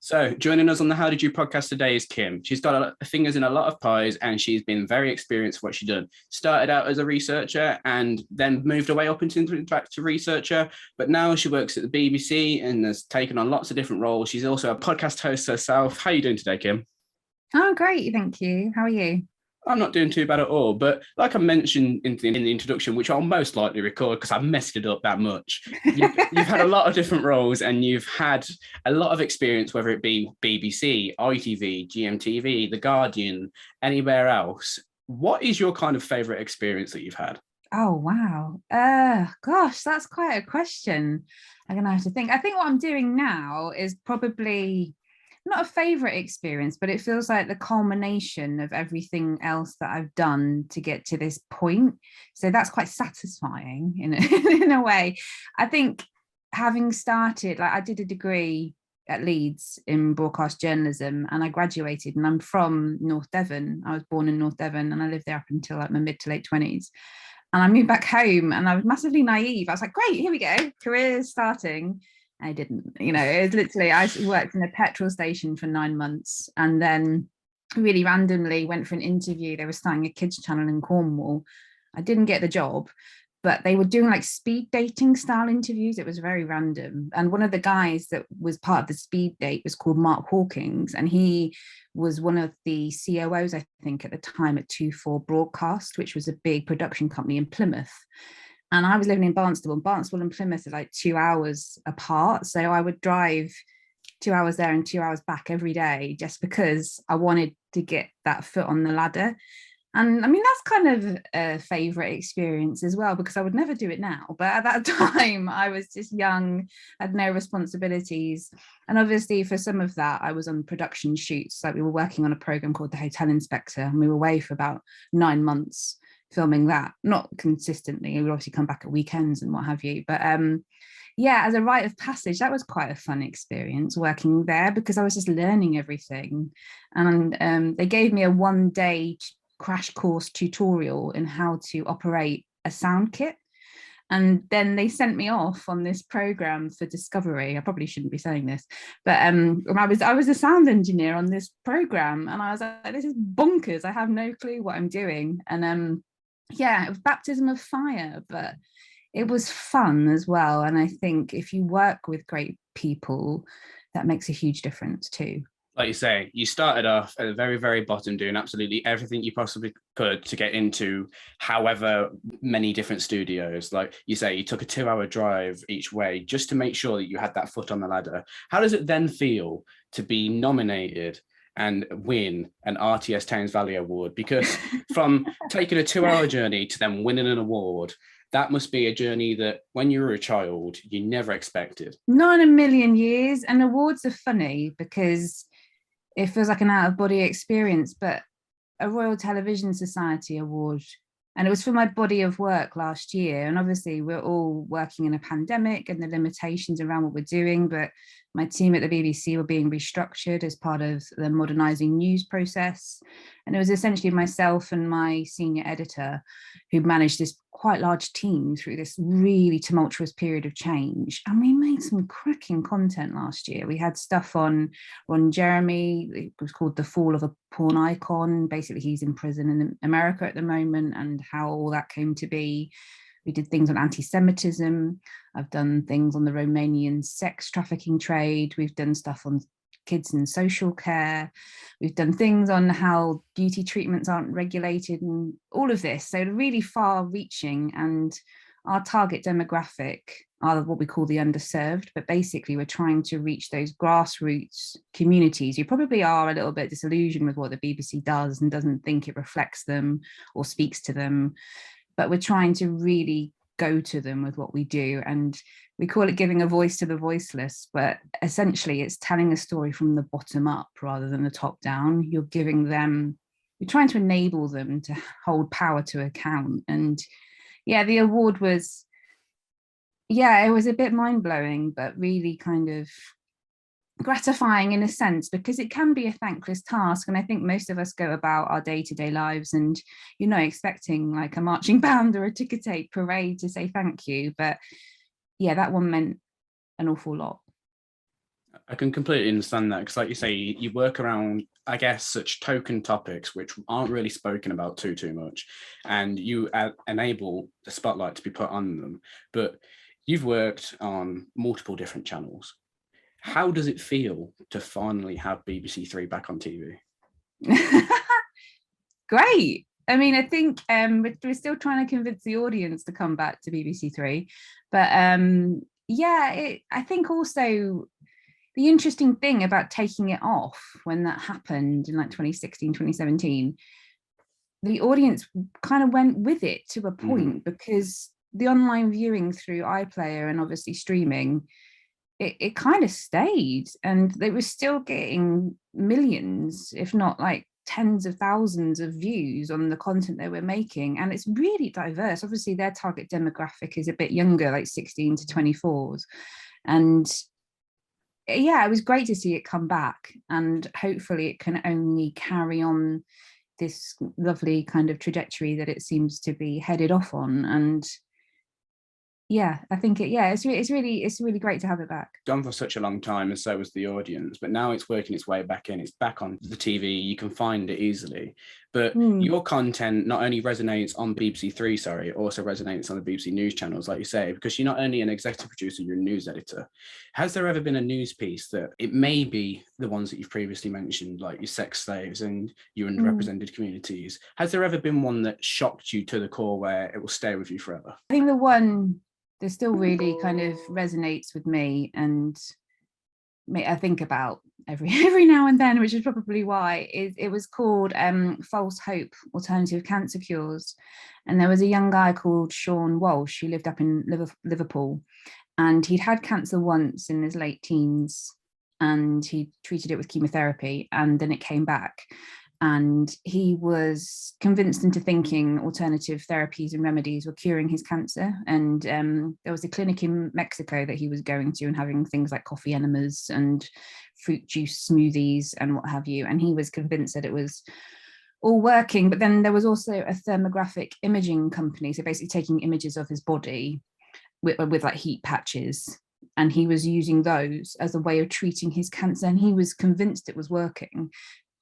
So, joining us on the How Did You podcast today is Kim. She's got a lot of fingers in a lot of pies and she's been very experienced what she's done. Started out as a researcher and then moved away up into back to researcher, but now she works at the BBC and has taken on lots of different roles. She's also a podcast host herself. How are you doing today, Kim? Oh, great. Thank you. How are you? I'm not doing too bad at all, but like I mentioned in the introduction, which I'll most likely record because I messed it up that much, you've had a lot of different roles and you've had a lot of experience, whether it be BBC, ITV, GMTV, The Guardian, anywhere else. What is your kind of favourite experience that you've had? Oh, wow. Gosh, that's quite a question. I'm going to have to think. I think what I'm doing now is probably not a favorite experience, but it feels like the culmination of everything else that I've done to get to this point. So that's quite satisfying in in a way. I think having started, like I did a degree at Leeds in broadcast journalism and I graduated, and I'm from North Devon. I was born in North Devon and I lived there up until like my mid to late 20s. And I moved back home and I was massively naive. I was like, great, here we go, career starting. I didn't, it was literally, I worked in a petrol station for 9 months and then really randomly went for an interview. They were starting a kids channel in Cornwall. I didn't get the job, but they were doing like speed dating style interviews. It was very random. And one of the guys that was part of the speed date was called Mark Hawkins. And he was one of the COOs, I think, at the time at 24 Broadcast, which was a big production company in Plymouth. And I was living in Barnstable, and Barnstable and Plymouth are like 2 hours apart. So I would drive 2 hours there and 2 hours back every day just because I wanted to get that foot on the ladder. And I mean, that's kind of a favorite experience as well, because I would never do it now. But at that time, I was just young, had no responsibilities. And obviously for some of that, I was on production shoots. Like we were working on a program called The Hotel Inspector, and we were away for about 9 months filming that, not consistently. We would obviously come back at weekends and what have you. But yeah, as a rite of passage, that was quite a fun experience working there because I was just learning everything. And they gave me a 1-day crash course tutorial in how to operate a sound kit. And then they sent me off on this program for Discovery. I probably shouldn't be saying this, but I was a sound engineer on this program, and I was like, this is bonkers. I have no clue what I'm doing. And yeah, it was baptism of fire, but it was fun as well. And I think if you work with great people, that makes a huge difference too. Like you say, you started off at the very, very bottom doing absolutely everything you possibly could to get into however many different studios. Like you say, you took a 2-hour drive each way just to make sure that you had that foot on the ladder. How does it then feel to be nominated and win an RTS Thames Valley Award? Because from taking a 2-hour journey to then winning an award, that must be a journey that when you were a child, you never expected. Not in a million years. And awards are funny because it feels like an out-of-body experience, but a Royal Television Society award, and it was for my body of work last year. And obviously we're all working in a pandemic and the limitations around what we're doing, but my team at the BBC were being restructured as part of the modernising news process. And it was essentially myself and my senior editor who managed this quite large team through this really tumultuous period of change. And we made some cracking content last year. We had stuff on Ron Jeremy. It was called The Fall of a Porn Icon. Basically, he's in prison in America at the moment and how all that came to be. We did things on anti-Semitism. I've done things on the Romanian sex trafficking trade. We've done stuff on kids and social care. We've done things on how beauty treatments aren't regulated and all of this. So really far reaching, and our target demographic are what we call the underserved, but basically we're trying to reach those grassroots communities who probably are a little bit disillusioned with what the BBC does and doesn't think it reflects them or speaks to them. But we're trying to really go to them with what we do. And we call it giving a voice to the voiceless, but essentially it's telling a story from the bottom up rather than the top down. You're trying to enable them to hold power to account. And yeah, the award was, it was a bit mind-blowing, but really kind of gratifying in a sense, because it can be a thankless task. And I think most of us go about our day-to-day lives and you're not expecting like a marching band or a ticker tape parade to say thank you. But yeah, that one meant an awful lot. I can completely understand that because, like you say, you work around, I guess, such token topics which aren't really spoken about too much, and you enable the spotlight to be put on them. But you've worked on multiple different channels. How does it feel to finally have BBC3 back on TV? Great. I mean, I think we're still trying to convince the audience to come back to BBC3, but yeah, I think also the interesting thing about taking it off when that happened in like 2016, 2017, the audience kind of went with it to a point because the online viewing through iPlayer and obviously streaming, it kind of stayed, and they were still getting millions, if not like tens of thousands of views on the content they were making. And it's really diverse. Obviously their target demographic is a bit younger, like 16 to 24s. And yeah, it was great to see it come back, and hopefully it can only carry on this lovely kind of trajectory that it seems to be headed off on. And yeah, I think it's really great to have it back. Gone for such a long time, and so was the audience, but now it's working its way back in. It's back on the TV. You can find it easily. But your content not only resonates on BBC3, sorry, it also resonates on the BBC News channels, like you say, because you're not only an executive producer, you're a news editor. Has there ever been a news piece that it may be the ones that you've previously mentioned, like your sex slaves and your underrepresented communities? Has there ever been one that shocked you to the core where it will stay with you forever? I think the one that still really kind of resonates with me, and I think about every now and then, which is probably why, is it was called False Hope, Alternative Cancer Cures. And there was a young guy called Sean Walsh who lived up in Liverpool, and he'd had cancer once in his late teens, and he treated it with chemotherapy, and then it came back. And he was convinced into thinking alternative therapies and remedies were curing his cancer. And there was a clinic in Mexico that he was going to and having things like coffee enemas and fruit juice smoothies and what have you. And he was convinced that it was all working. But then there was also a thermographic imaging company, so basically taking images of his body with like heat patches. And he was using those as a way of treating his cancer. And he was convinced it was working.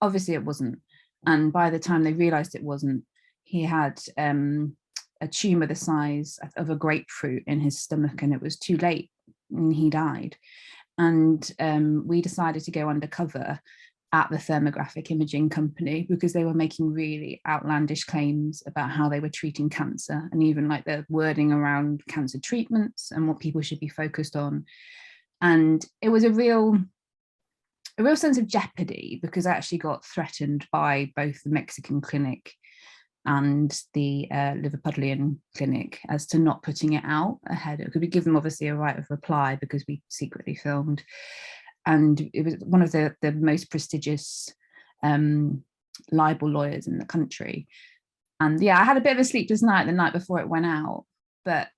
Obviously it wasn't. And by the time they realized it wasn't, he had a tumor the size of a grapefruit in his stomach, and it was too late and he died. And we decided to go undercover at the thermographic imaging company because they were making really outlandish claims about how they were treating cancer, and even like the wording around cancer treatments and what people should be focused on. And it was a real sense of jeopardy, because I actually got threatened by both the Mexican clinic and the Liverpudlian clinic as to not putting it out ahead. It could be given obviously a right of reply because we secretly filmed, and it was one of the most prestigious libel lawyers in the country. And yeah, I had a bit of a sleepless night the night before it went out, but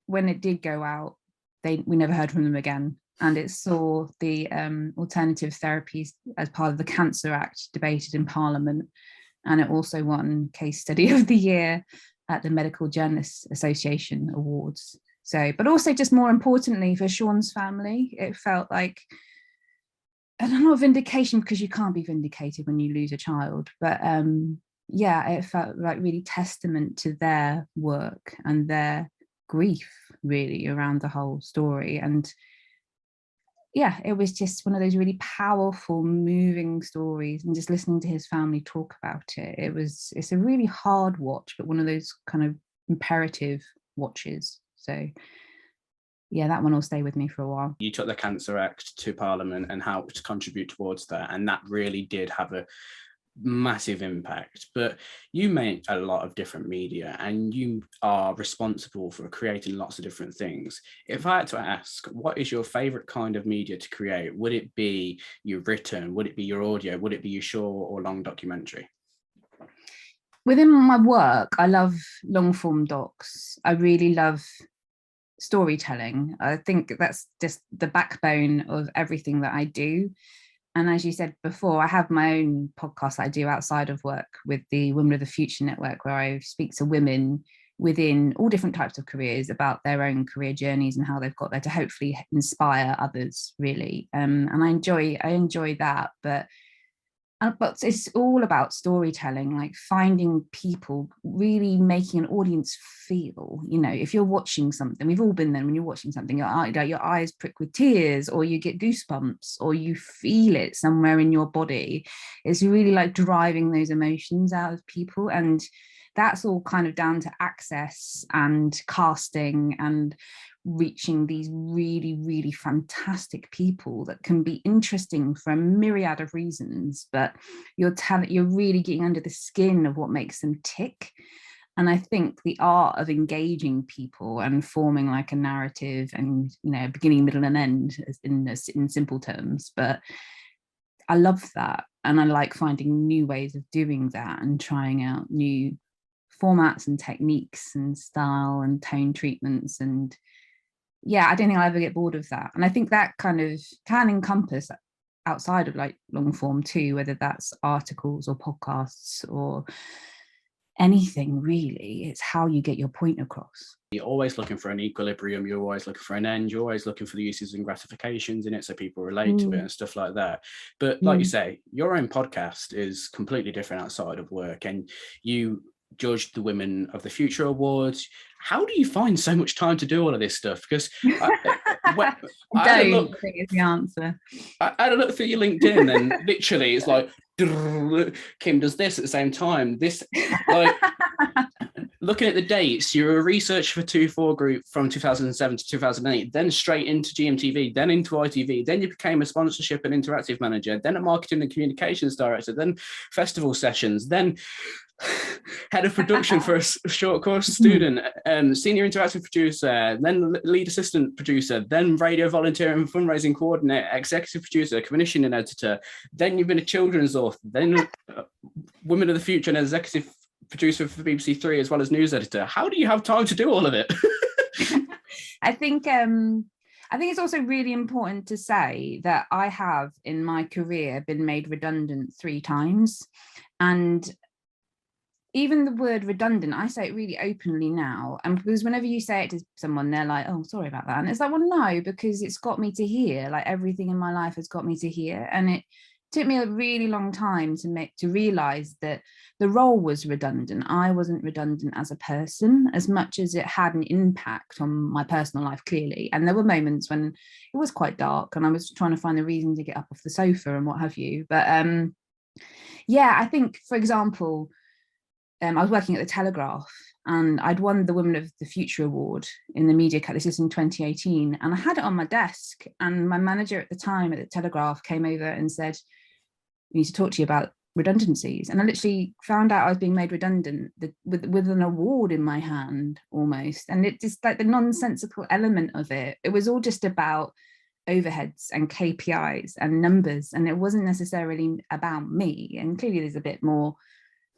when it did go out, we never heard from them again. And it saw the alternative therapies as part of the Cancer Act debated in Parliament. And it also won Case Study of the Year at the Medical Journalists Association Awards. So, but also just more importantly for Sean's family, it felt like, I don't know, vindication, because you can't be vindicated when you lose a child. But yeah, it felt like really testament to their work and their grief really around the whole story. And yeah, it was just one of those really powerful, moving stories, and just listening to his family talk about it. It's a really hard watch, but one of those kind of imperative watches. So yeah, that one will stay with me for a while. You took the Cancer Act to Parliament and helped contribute towards that, and that really did have a massive impact. But you make a lot of different media, and you are responsible for creating lots of different things. If I had to ask, what is your favorite kind of media to create? Would it be your written? Would it be your audio? Would it be your short or long documentary? Within my work, I love long form docs. I really love storytelling. I think that's just the backbone of everything that I do. And as you said before, I have my own podcast that I do outside of work with the Women of the Future Network, where I speak to women within all different types of careers about their own career journeys and how they've got there to hopefully inspire others, really. And I enjoy that, but it's all about storytelling, like finding people, really making an audience feel, if you're watching something, we've all been there, when you're watching something, your eyes prick with tears, or you get goosebumps, or you feel it somewhere in your body. It's really like driving those emotions out of people. And that's all kind of down to access and casting and reaching these really, really fantastic people that can be interesting for a myriad of reasons, but you're really getting under the skin of what makes them tick. And I think the art of engaging people and forming like a narrative and, beginning, middle and end in simple terms, but I love that. And I like finding new ways of doing that and trying out new formats and techniques and style and tone treatments. And yeah, I don't think I'll ever get bored of that. And I think that kind of can encompass outside of like long form too, whether that's articles or podcasts or anything really. It's how you get your point across. You're always looking for an equilibrium, you're always looking for an end, you're always looking for the uses and gratifications in it so people relate to it and stuff like that. But like you say, your own podcast is completely different outside of work, and you judged the Women of the Future Awards. How do you find so much time to do all of this stuff? Because I think is the answer. I had a look through your LinkedIn, and literally it's like Kim does this at the same time. This, like, looking at the dates, you're a researcher for 2-4 Group from 2007 to 2008, then straight into GMTV, then into ITV, then you became a sponsorship and interactive manager, then a marketing and communications director, then festival sessions, then head of production for a short course student, senior interactive producer, then lead assistant producer, then radio volunteer and fundraising coordinator, executive producer, commissioning editor, then you've been a children's author, then Women of the Future and executive producer for BBC3 as well as news editor. How do you have time to do all of it? I think it's also really important to say that I have in my career been made redundant 3 times, and even the word redundant, I say it really openly now. And because whenever you say it to someone, they're like, oh, sorry about that. And it's like, well, no, because it's got me to here. Like everything in my life has got me to here. And it took me a really long time to realize that the role was redundant. I wasn't redundant as a person as much as it had an impact on my personal life, clearly. And there were moments when it was quite dark and I was trying to find a reason to get up off the sofa and what have you. But yeah, I think, for example, I was working at the Telegraph and I'd won the Women of the Future Award in the media cut. This is in 2018. And I had it on my desk. And my manager at the time at the Telegraph came over and said, we need to talk to you about redundancies. And I literally found out I was being made redundant with an award in my hand almost. And it just, like, the nonsensical element of it, it was all just about overheads and KPIs and numbers. And it wasn't necessarily about me. And clearly there's a bit more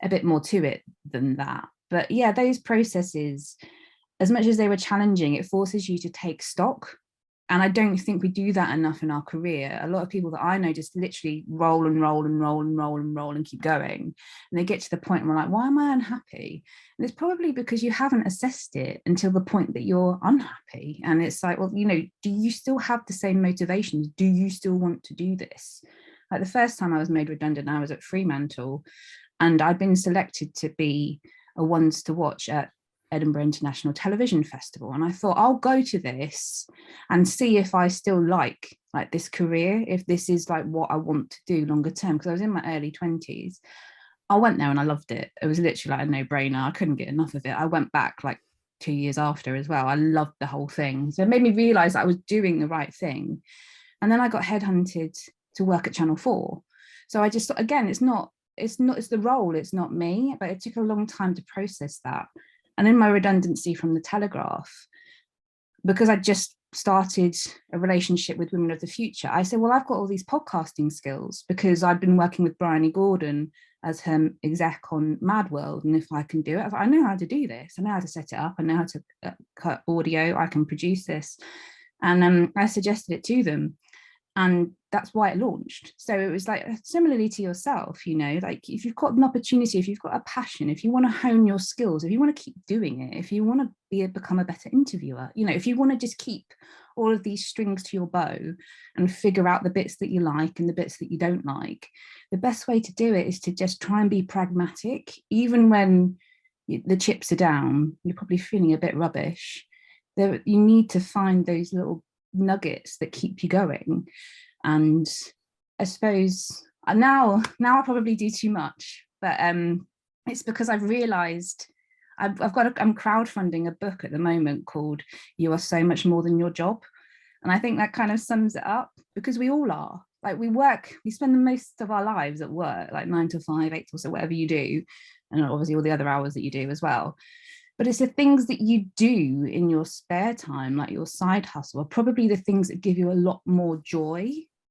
to it than that. But yeah, those processes, as much as they were challenging, it forces you to take stock. And I don't think we do that enough in our career. A lot of people that I know just literally roll and keep going. And they get to the point where we're like, why am I unhappy? And it's probably because you haven't assessed it until the point that you're unhappy. And it's like, well, do you still have the same motivations? Do you still want to do this? Like the first time I was made redundant, I was at Fremantle. And I'd been selected to be a ones to watch at Edinburgh International Television Festival. And I thought, I'll go to this and see if I still like this career, if this is like what I want to do longer term, because I was in my early 20s. I went there and I loved it. It was literally like a no-brainer. I couldn't get enough of it. I went back like 2 years after as well. I loved the whole thing. So it made me realize that I was doing the right thing. And then I got headhunted to work at Channel 4. So I just thought, again, it's the role, it's not me, but it took a long time to process that. And in my redundancy from the Telegraph, because I just started a relationship with Women of the Future, I said, well, I've got all these podcasting skills because I'd been working with Bryony Gordon as her exec on Mad World. And if I can do it, I know how to do this. I know how to set it up. I know how to cut audio. I can produce this. And I suggested it to them. And that's why it launched. So it was like similarly to yourself, you know, like if you've got an opportunity, if you've got a passion, if you want to hone your skills, if you want to keep doing it, if you want to become a better interviewer, you know, if you want to just keep all of these strings to your bow and figure out the bits that you like and the bits that you don't like, the best way to do it is to just try and be pragmatic. Even when the chips are down, you're probably feeling a bit rubbish. You need to find those little nuggets that keep you going. And I suppose now I probably do too much, but it's because I've realized I'm crowdfunding a book at the moment called You Are So Much More Than Your Job. And I think that kind of sums it up, because we all are. Like we spend the most of our lives at work, like 9 to 5, 8 to 6, whatever you do. And obviously all the other hours that you do as well. But it's the things that you do in your spare time, like your side hustle, are probably the things that give you a lot more joy.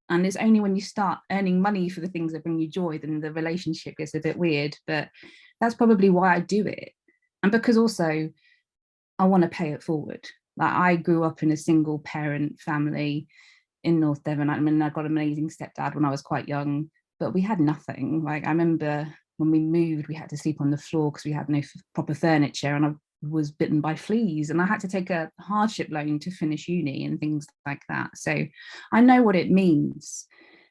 And it's only when you start earning money for the things that bring you joy, then the relationship gets a bit weird. But that's probably why I do it. And because also I want to pay it forward. Like I grew up in a single parent family in North Devon. I mean, I got an amazing stepdad when I was quite young, but we had nothing. Like I remember when we moved, we had to sleep on the floor because we had no proper furniture, and I was bitten by fleas, and I had to take a hardship loan to finish uni and things like that. So I know what it means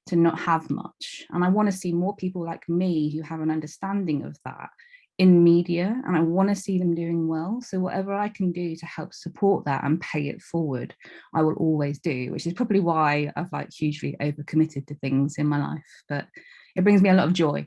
to not have much, and I want to see more people like me who have an understanding of that in media, and I want to see them doing well. So whatever I can do to help support that and pay it forward, I will always do, which is probably why I've like hugely overcommitted to things in my life, but it brings me a lot of joy.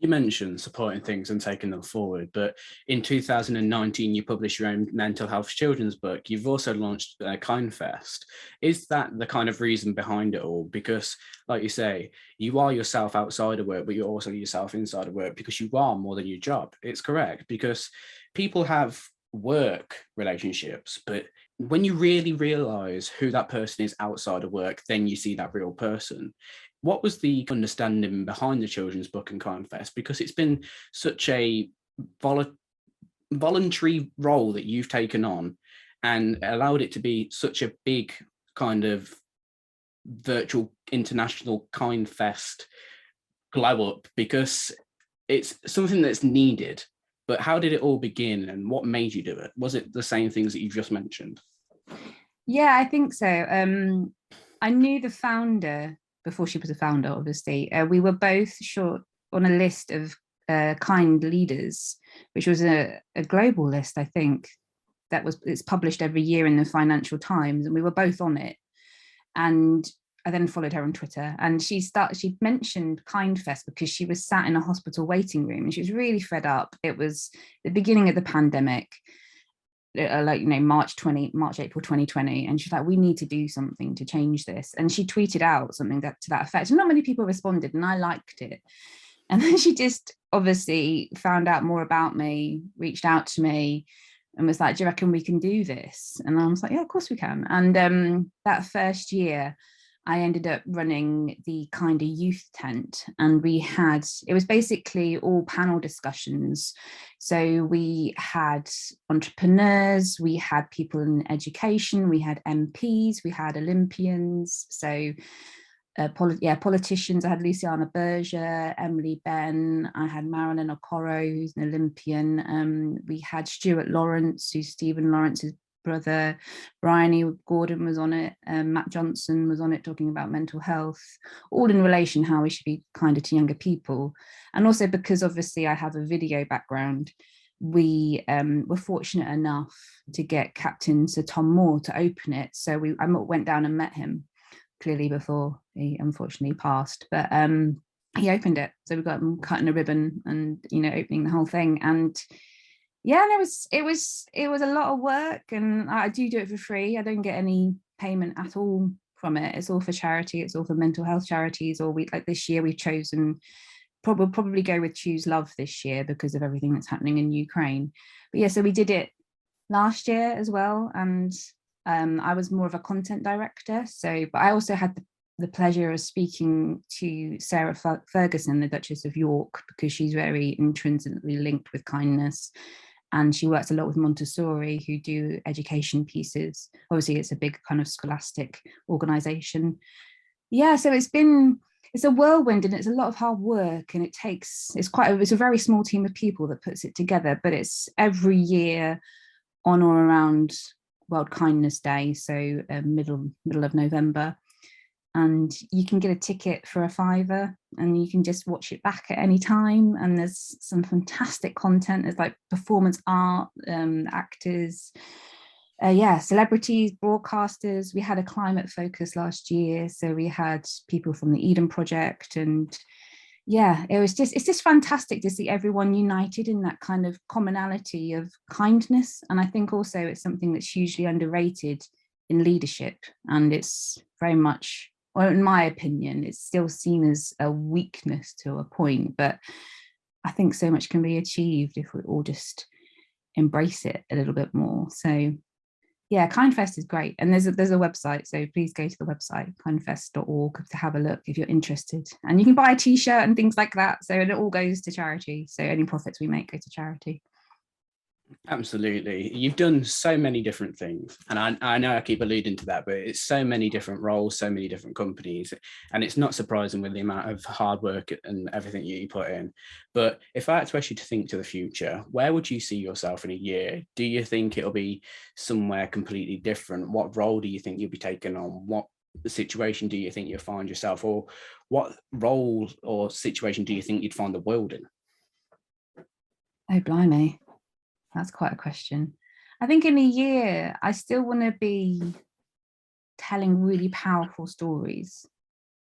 You mentioned supporting things and taking them forward, but in 2019, you published your own mental health children's book. You've also launched KINDFEST. Is that the kind of reason behind it all? Because, like you say, you are yourself outside of work, but you're also yourself inside of work, because you are more than your job. It's correct, because people have work relationships, but when you really realize who that person is outside of work, then you see that real person. What was the understanding behind the children's book and KINDFEST? Because it's been such a voluntary role that you've taken on and allowed it to be such a big kind of virtual international KINDFEST glow up, because it's something that's needed. But how did it all begin, and what made you do it? Was it the same things that you've just mentioned? Yeah, I think so. I knew the founder before she was a founder, obviously. We were both short on a list of kind leaders, which was a global list, I think, it's published every year in the Financial Times, and we were both on it. And I then followed her on Twitter, and she mentioned KINDFEST because she was sat in a hospital waiting room and she was really fed up. It was the beginning of the pandemic, like, you know, March, April 2020. And she's like, we need to do something to change this. And she tweeted out something to that effect. And not many people responded, and I liked it. And then she just obviously found out more about me, reached out to me and was like, do you reckon we can do this? And I was like, yeah, of course we can. And that first year, I ended up running the kind of youth tent, and it was basically all panel discussions. So we had entrepreneurs, we had people in education, we had MPs, we had Olympians. So politicians. I had Luciana Berger, Emily Benn. I had Marilyn Okoro, who's an Olympian. We had Stuart Lawrence, who's Stephen Lawrence's brother. Bryony Gordon was on it. Matt Johnson was on it, talking about mental health, all in relation how we should be kinder to younger people. And also because obviously I have a video background, we were fortunate enough to get Captain Sir Tom Moore to open it. So I went down and met him, clearly before he unfortunately passed, but he opened it. So we got him cutting a ribbon and, you know, opening the whole thing. And yeah, it was a lot of work, and I do it for free. I don't get any payment at all from it. It's all for charity. It's all for mental health charities. Or like this year we've chosen, probably go with Choose Love this year because of everything that's happening in Ukraine. But yeah, so we did it last year as well, and I was more of a content director. But I also had the pleasure of speaking to Sarah Ferguson, the Duchess of York, because she's very intrinsically linked with kindness. and she works a lot with Montessori, who do education pieces. Obviously, it's a big kind of scholastic organization. Yeah, so it's a whirlwind, and it's a lot of hard work, and it's a very small team of people that puts it together, but it's every year on or around World Kindness Day, so middle of November. And you can get a ticket for £5 and you can just watch it back at any time. And there's some fantastic content. There's like performance art, actors, celebrities, broadcasters. We had a climate focus last year, so we had people from the Eden Project, and it's just fantastic to see everyone united in that kind of commonality of kindness. And I think also it's something that's hugely underrated in leadership, and it's very much, well, in my opinion, it's still seen as a weakness to a point, but I think so much can be achieved if we all just embrace it a little bit more. So yeah, KINDFEST is great. And there's a website, so please go to the website, kindfest.org, to have a look if you're interested. And you can buy a t-shirt and things like that. So it all goes to charity. So any profits we make go to charity. Absolutely. You've done so many different things. And I know I keep alluding to that, but it's so many different roles, so many different companies. And it's not surprising with the amount of hard work and everything you put in. But if I had to ask you to think to the future, where would you see yourself in a year? Do you think it'll be somewhere completely different? What role do you think you'll be taking on? What situation do you think you'll find yourself? Or what role or situation do you think you'd find the world in? Oh, blimey. That's quite a question. I think in a year, I still want to be telling really powerful stories,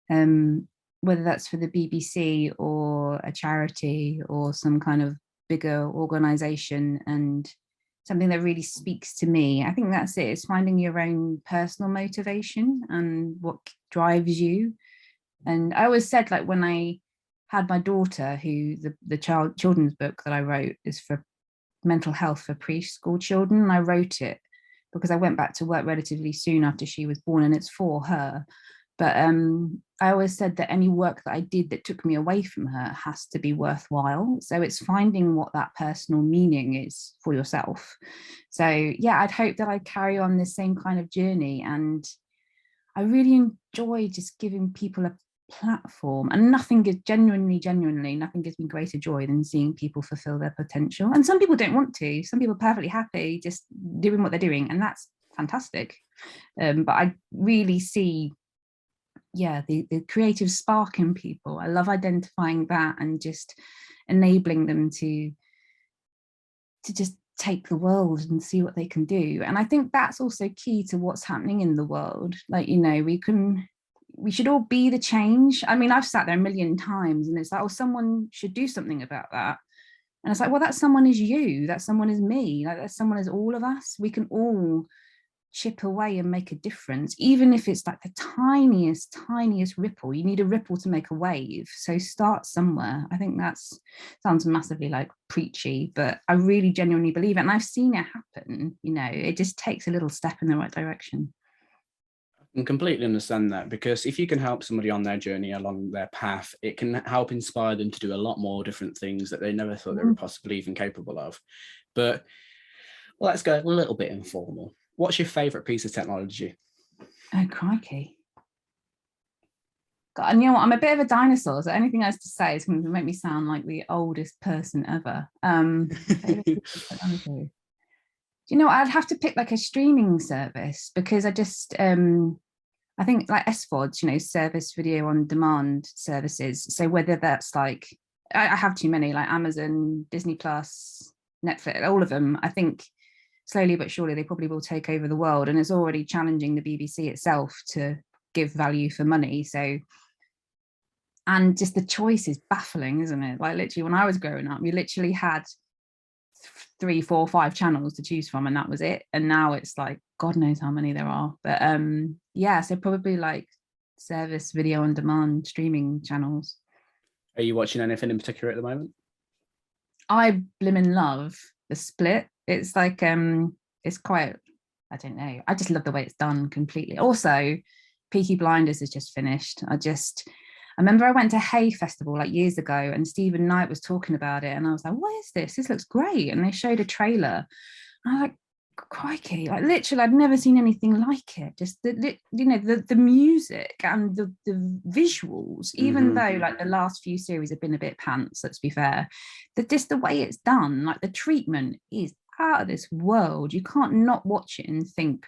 whether that's for the BBC or a charity or some kind of bigger organization, and something that really speaks to me. I think that's it. It's finding your own personal motivation and what drives you. And I always said, like, when I had my daughter, who the children's book that I wrote is for mental health for preschool children, and I wrote it because I went back to work relatively soon after she was born, and it's for her. But I always said that any work that I did that took me away from her has to be worthwhile. So it's finding what that personal meaning is for yourself. So yeah, I'd hope that I carry on this same kind of journey, and I really enjoy just giving people a platform, and nothing gives me greater joy than seeing people fulfill their potential. And some people don't want to, some people are perfectly happy just doing what they're doing, and that's fantastic. But I really see the creative spark in people. I love identifying that and just enabling them to just take the world and see what they can do. And I think that's also key to what's happening in the world. Like, we should all be the change. I mean, I've sat there a million times and it's like, oh, someone should do something about that. And it's like, well, that someone is you, that someone is me, like that someone is all of us. We can all chip away and make a difference, even if it's like the tiniest ripple. You need a ripple to make a wave. So start somewhere. I think sounds massively like preachy, but I really genuinely believe it. And I've seen it happen. It just takes a little step in the right direction. I can completely understand that, because if you can help somebody on their journey along their path, it can help inspire them to do a lot more different things that they never thought they were possibly even capable of. But let's go a little bit informal. What's your favorite piece of technology? Oh, crikey. God, and you know what? I'm a bit of a dinosaur, so anything I have to say is going to make me sound like the oldest person ever. I'd have to pick like a streaming service, because I just I think like SVOD, service video on demand services. So whether that's like, I have too many, like Amazon, Disney Plus, Netflix, all of them. I think slowly but surely they probably will take over the world, and it's already challenging the BBC itself to give value for money. So, and just the choice is baffling, isn't it? Like literally when I was growing up, you literally had 3, 4, 5 channels to choose from, and that was it. And now it's like God knows how many there are. But so probably like service video on demand streaming channels. Are you watching anything in particular at the moment? I blimmin' love The Split. It's like it's quite, I don't know, I just love the way it's done completely. Also, Peaky Blinders is just finished. I remember I went to Hay Festival like years ago, and Stephen Knight was talking about it, and I was like, what is this? This looks great. And they showed a trailer. And I was like, crikey, like literally I'd never seen anything like it. Just the music and the visuals, even though like the last few series have been a bit pants, let's be fair, that just the way it's done, like the treatment is out of this world. You can't not watch it and think,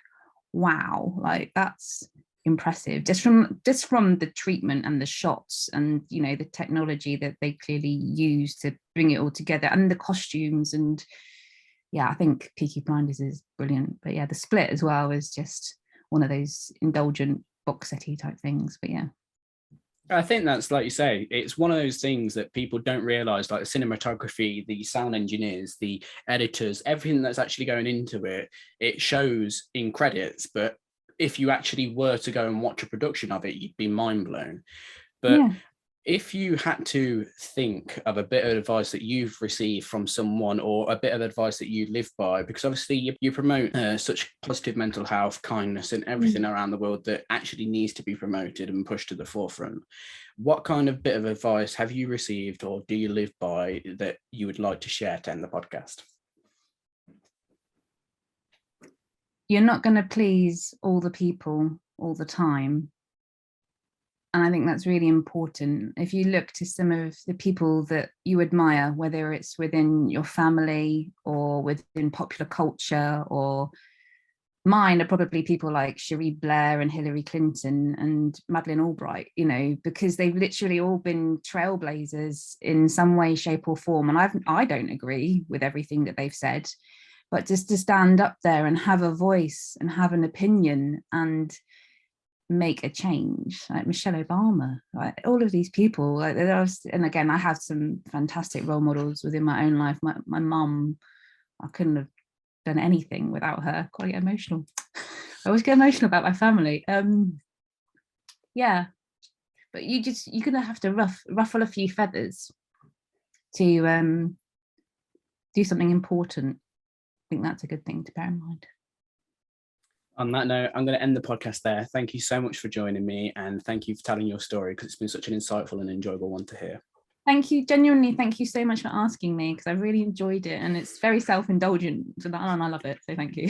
wow, like that's impressive, just from the treatment and the shots and the technology that they clearly use to bring it all together, and the costumes. And yeah, I think Peaky Blinders is brilliant. But yeah, The Split as well is just one of those indulgent box setty type things. But yeah, I think that's, like you say, it's one of those things that people don't realize, like the cinematography, the sound engineers, the editors, everything that's actually going into it, it shows in credits. But if you actually were to go and watch a production of it, you'd be mind blown. But yeah. if you had to think of a bit of advice that you've received from someone, or a bit of advice that you live by, because obviously you promote such positive mental health, kindness, and everything around the world that actually needs to be promoted and pushed to the forefront, what kind of bit of advice have you received or do you live by that you would like to share to end the podcast? You're not going to please all the people all the time. And I think that's really important. If you look to some of the people that you admire, whether it's within your family or within popular culture, or mine are probably people like Cherie Blair and Hillary Clinton and Madeleine Albright, because they've literally all been trailblazers in some way, shape or form. And I don't agree with everything that they've said, but just to stand up there and have a voice and have an opinion and make a change, like Michelle Obama, like all of these people, like and again, I have some fantastic role models within my own life. My mum, I couldn't have done anything without her. Quite emotional. I always get emotional about my family. Yeah, but you're gonna have to ruffle a few feathers to do something important. I think that's a good thing to bear in mind. On that note, I'm going to end the podcast there. Thank you so much for joining me, and thank you for telling your story, because it's been such an insightful and enjoyable one to hear. Thank you, genuinely. Thank you so much for asking me, because I really enjoyed it, and it's very self-indulgent, and I love it. So thank you.